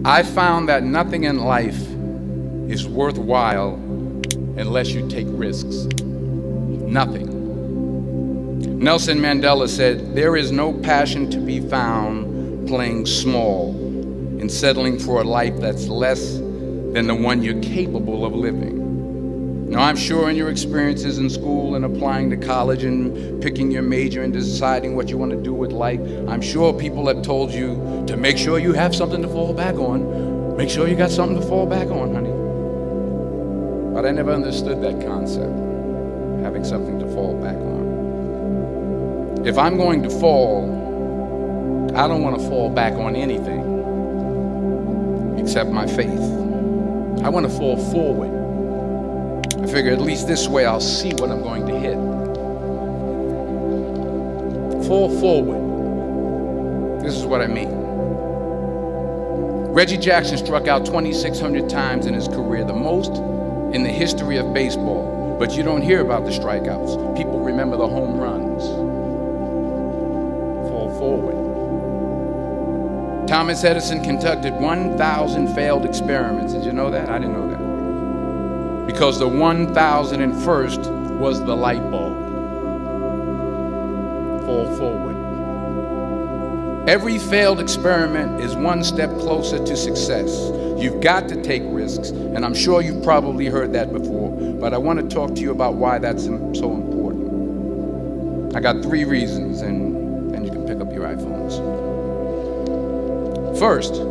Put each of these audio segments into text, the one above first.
I found that nothing in life is worthwhile unless you take risks. Nothing. Nelson Mandela said, "There is no passion to be found playing small and settling for a life that's less than the one you're capable of living." Now, I'm sure in your experiences in school and applying to college and picking your major and deciding what you want to do with life, I'm sure people have told you to make sure you have something to fall back on. Make sure you got something to fall back on, honey. But I never understood that concept, having something to fall back on. If I'm going to fall, I don't want to fall back on anything except my faith. I want to fall forward. I figure at least this way I'll see what I'm going to hit. Fall forward. This is what I mean. Reggie Jackson struck out 2,600 times in his career, the most in the history of baseball. But you don't hear about the strikeouts. People remember the home runs. Fall forward. Thomas Edison conducted 1,000 failed experiments. Did you know that? I didn't know that. Because the 1,001st was the light bulb. Fall forward. Every failed experiment is one step closer to success. You've got to take risks, and I'm sure you've probably heard that before, but I want to talk to you about why that's so important. I got 3 reasons, and then you can pick up your iPhones. First,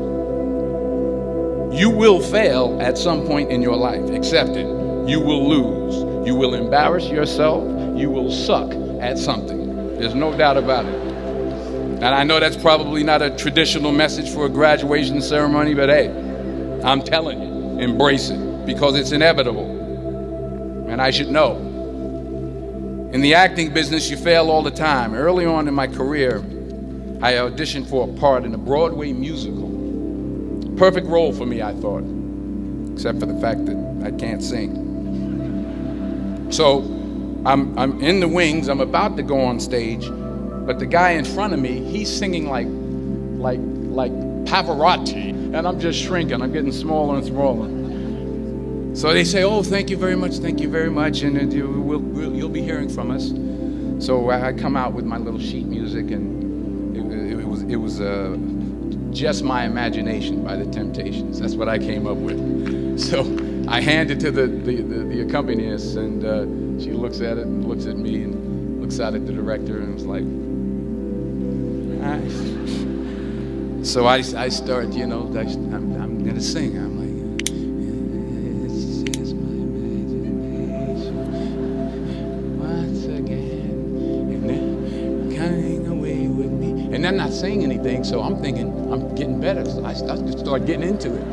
you will fail at some point in your life. Accept it. You will lose. You will embarrass yourself. You will suck at something. There's no doubt about it. And I know that's probably not a traditional message for a graduation ceremony, but hey, I'm telling you, embrace it, because it's inevitable. And I should know. In the acting business, you fail all the time. Early on in my career, I auditioned for a part in a Broadway musical. Perfect role for me, I thought, except for the fact that I can't sing. So I'm in the wings, I'm about to go on stage, but the guy in front of me, he's singing like Pavarotti, and I'm just shrinking, I'm getting smaller and smaller. So they say, "Oh, thank you very much, and you'll be hearing from us." So I come out with my little sheet music, and it was Just My Imagination by the Temptations. That's what I came up with. So I hand it to the accompanist, and she looks at it and looks at me and looks out at the director and was like, So I start, I'm going to sing. I'm like, it's just my imagination once again, and they're coming away with me. And I'm not saying anything, so I'm thinking I'm getting better. So I start getting into it.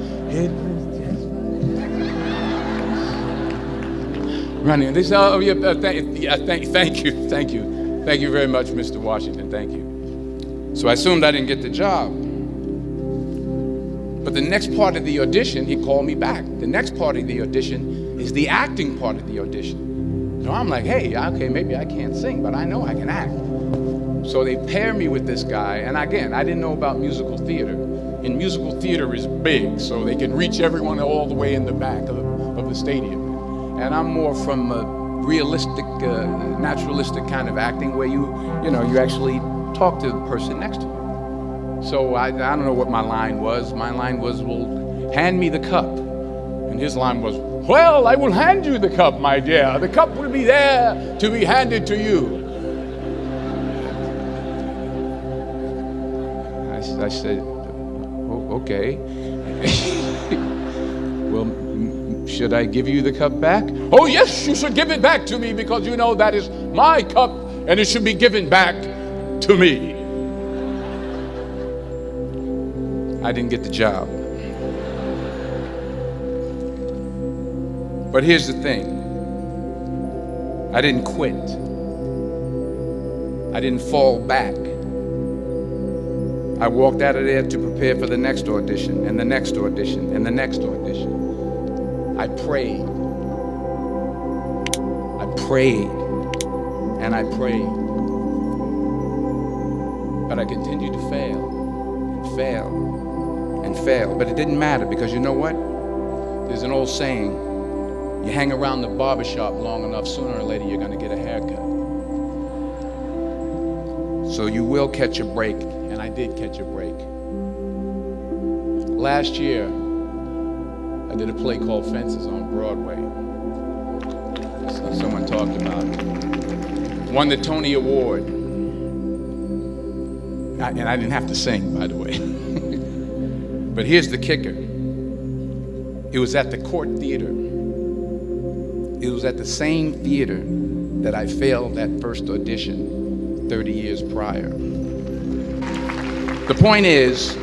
Running. They say, "Oh, yeah, thank you very much, Mr. Washington. Thank you." So I assumed I didn't get the job. But the next part of the audition, he called me back. The next part of the audition is the acting part of the audition. So I'm like, hey, okay, maybe I can't sing, but I know I can act. So they pair me with this guy, and again, I didn't know about musical theater. And musical theater is big, so they can reach everyone all the way in the back of the stadium. And I'm more from a realistic, naturalistic kind of acting where you actually talk to the person next to you. So I don't know what my line was. My line was, "Well, hand me the cup." And his line was, "Well, I will hand you the cup, my dear. The cup will be there to be handed to you." I said, "Oh, okay." "Well, should I give you the cup back?" "Oh, yes, you should give it back to me, because you know that is my cup and it should be given back to me." I didn't get the job. But here's the thing. I didn't quit. I didn't fall back. I walked out of there to prepare for the next audition, and the next audition, and the next audition. I prayed. I prayed. And I prayed. But I continued to fail, and fail, and fail. But it didn't matter, because you know what? There's an old saying, you hang around the barbershop long enough, sooner or later you're going to get a haircut. So you will catch a break, and I did catch a break. Last year, I did a play called Fences on Broadway. So someone talked about it. Won the Tony Award. And I didn't have to sing, by the way. But here's the kicker. It was at the Court Theater. It was at the same theater that I failed that first audition 30 years prior. The point is,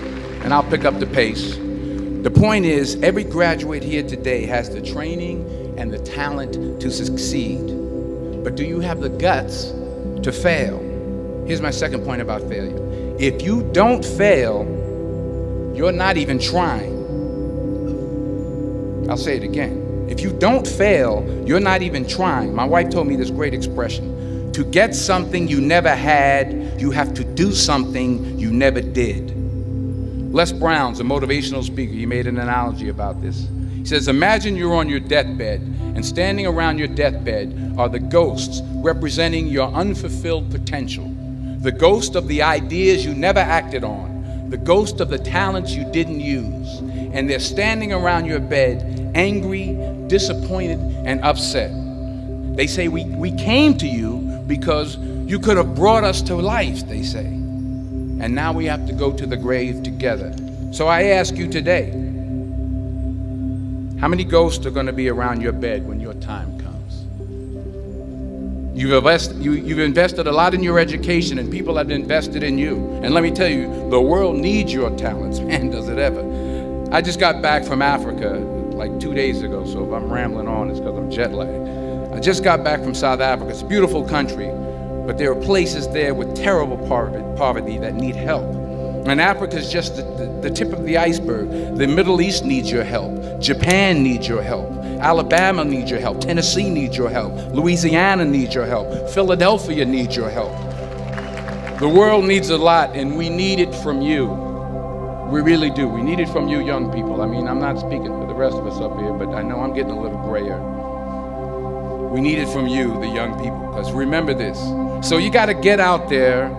and I'll pick up the pace, the point is, every graduate here today has the training and the talent to succeed. But do you have the guts to fail? Here's my second point about failure. If you don't fail, you're not even trying. I'll say it again. If you don't fail, you're not even trying. My wife told me this great expression. To get something you never had, you have to do something you never did. Les Brown's a motivational speaker. He made an analogy about this. He says, imagine you're on your deathbed, and standing around your deathbed are the ghosts representing your unfulfilled potential. The ghost of the ideas you never acted on. The ghost of the talents you didn't use. And they're standing around your bed, angry, disappointed, and upset. They say, we came to you because you could have brought us to life, they say. And now we have to go to the grave together. So I ask you today, how many ghosts are going to be around your bed when your time comes? You've invested a lot in your education, and people have invested in you. And let me tell you, the world needs your talents. Man, does it ever. I just got back from Africa like 2 days ago, so if I'm rambling on, it's because I'm jet lagged. I just got back from South Africa. It's a beautiful country, but there are places there with terrible poverty that need help. And Africa is just the tip of the iceberg. The Middle East needs your help. Japan needs your help. Alabama needs your help. Tennessee needs your help. Louisiana needs your help. Philadelphia needs your help. The world needs a lot, and we need it from you. We really do. We need it from you young people. I mean, I'm not speaking for the rest of us up here, but I know I'm getting a little grayer. We need it from you, the young people, because remember this. So you got to get out there.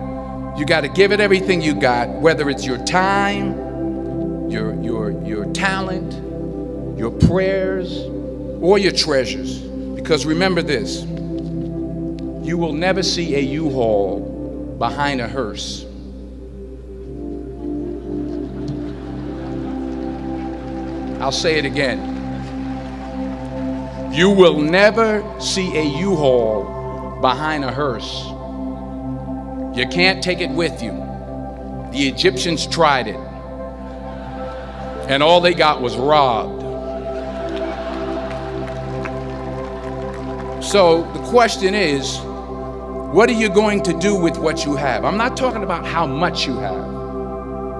You got to give it everything you got, whether it's your time, your talent, your prayers, or your treasures. Because remember this, you will never see a U-Haul behind a hearse. I'll say it again. You will never see a U-Haul behind a hearse. You can't take it with you. The Egyptians tried it, and all they got was robbed. So the question is, what are you going to do with what you have? I'm not talking about how much you have.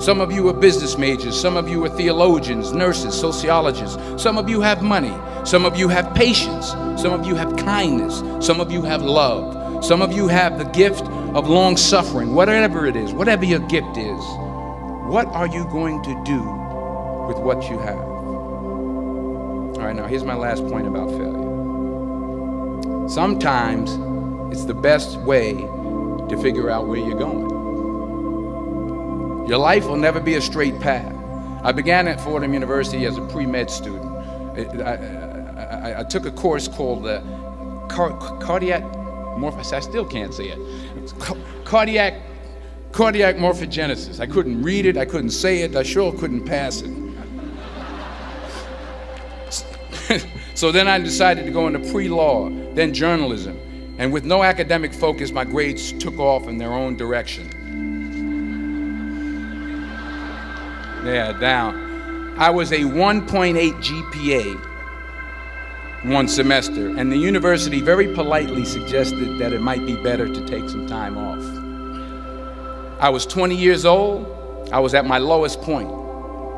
Some of you are business majors, some of you are theologians, nurses, sociologists. Some of you have money, some of you have patience, some of you have kindness, some of you have love. Some of you have the gift of long suffering, whatever it is, whatever your gift is. What are you going to do with what you have? All right, now here's my last point about failure. Sometimes it's the best way to figure out where you're going. Your life will never be a straight path. I began at Fordham University as a pre-med student. I took a course called cardiac morphogenesis. I still can't say it. Cardiac morphogenesis. I couldn't read it. I couldn't say it. I sure couldn't pass it. So then I decided to go into pre-law, then journalism. And with no academic focus, my grades took off in their own direction. Yeah, down. I was a 1.8 GPA one semester, and the university very politely suggested that it might be better to take some time off. I was 20 years old. I was at my lowest point.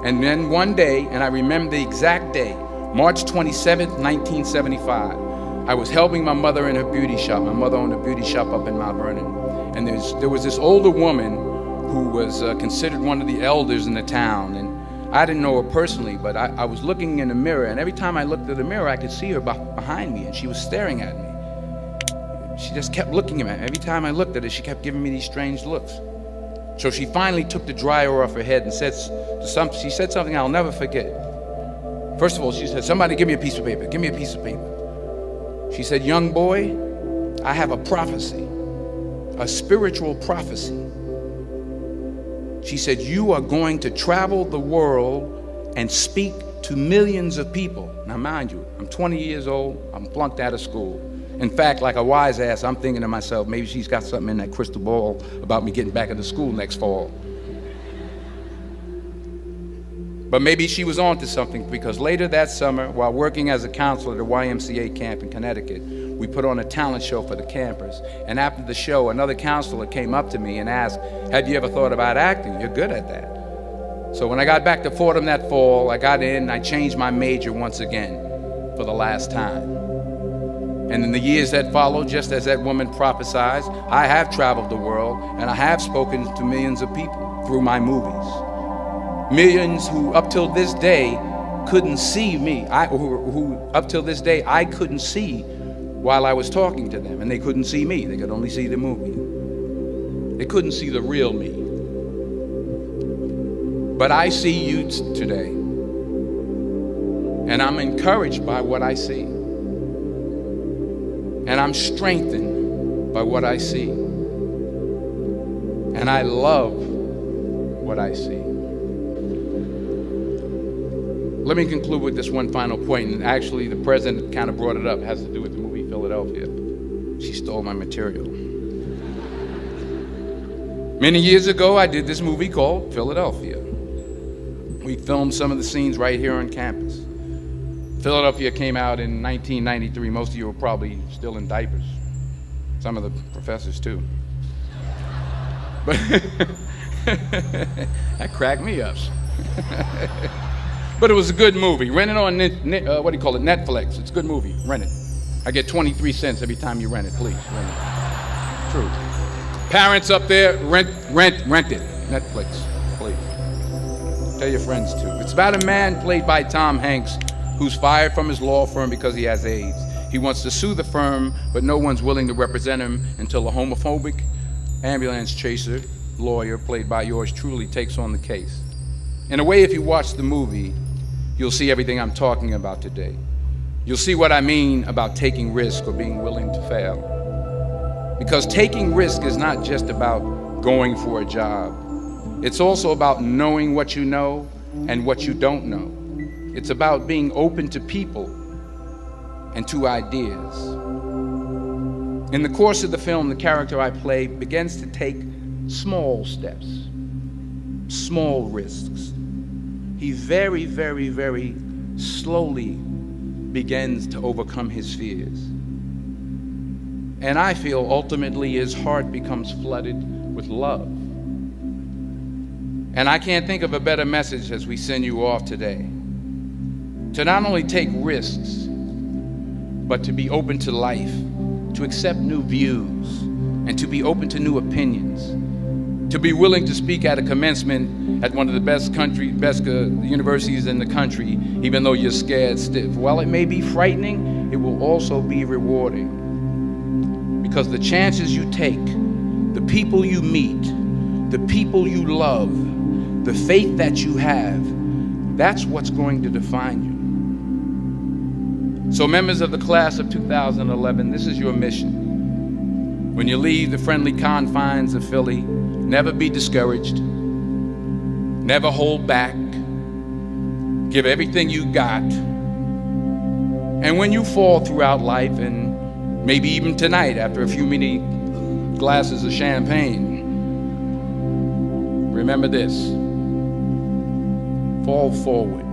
And then one day, and I remember the exact day, March 27th, 1975, I was helping my mother in her beauty shop. My mother owned a beauty shop up in Mount Vernon. And there was this older woman who was considered one of the elders in the town. And I didn't know her personally, but I was looking in the mirror, and every time I looked at the mirror, I could see her behind me, and she was staring at me. She just kept looking at me. Every time I looked at her, she kept giving me these strange looks. So she finally took the dryer off her head and she said something I'll never forget. First of all, she said, "Somebody give me a piece of paper. Give me a piece of paper." She said, "Young boy, I have a prophecy, a spiritual prophecy." She said, "You are going to travel the world and speak to millions of people." Now mind you, I'm 20 years old, I'm flunked out of school. In fact, like a wise ass, I'm thinking to myself, maybe she's got something in that crystal ball about me getting back into school next fall. But maybe she was onto something, because later that summer, while working as a counselor at a YMCA camp in Connecticut, we put on a talent show for the campers. And after the show, another counselor came up to me and asked, "Have you ever thought about acting? You're good at that." So when I got back to Fordham that fall, I got in and I changed my major once again for the last time. And in the years that followed, just as that woman prophesied, I have traveled the world and I have spoken to millions of people through my movies. Millions who up till this day couldn't see me, who up till this day I couldn't see while I was talking to them, and they couldn't see me, they could only see the movie. They couldn't see the real me. But I see you today, and I'm encouraged by what I see. And I'm strengthened by what I see. And I love what I see. Let me conclude with this one final point, and actually the president kind of brought it up. It has to do with the movie Philadelphia. She stole my material. Many years ago, I did this movie called Philadelphia. We filmed some of the scenes right here on campus. Philadelphia came out in 1993. Most of you were probably still in diapers. Some of the professors too. But that cracked me up. But it was a good movie. Rent it on Netflix. It's a good movie. Rent it. I get 23 cents every time you rent it. Please rent it. True. Parents up there, rent it. Netflix, please. Tell your friends too. It's about a man played by Tom Hanks who's fired from his law firm because he has AIDS. He wants to sue the firm, but no one's willing to represent him until a homophobic ambulance chaser lawyer, played by yours truly, takes on the case. In a way, if you watch the movie, you'll see everything I'm talking about today. You'll see what I mean about taking risk or being willing to fail. Because taking risk is not just about going for a job. It's also about knowing what you know and what you don't know. It's about being open to people and to ideas. In the course of the film, the character I play begins to take small steps, small risks. He very, very, very slowly begins to overcome his fears. And I feel ultimately his heart becomes flooded with love. And I can't think of a better message as we send you off today. To not only take risks, but to be open to life, to accept new views, and to be open to new opinions, to be willing to speak at a commencement at one of the best universities in the country, even though you're scared stiff. While it may be frightening, it will also be rewarding. Because the chances you take, the people you meet, the people you love, the faith that you have, that's what's going to define you. So members of the class of 2011, this is your mission. When you leave the friendly confines of Philly, never be discouraged, never hold back, give everything you got. And when you fall throughout life, and maybe even tonight after a few many glasses of champagne, remember this: fall forward.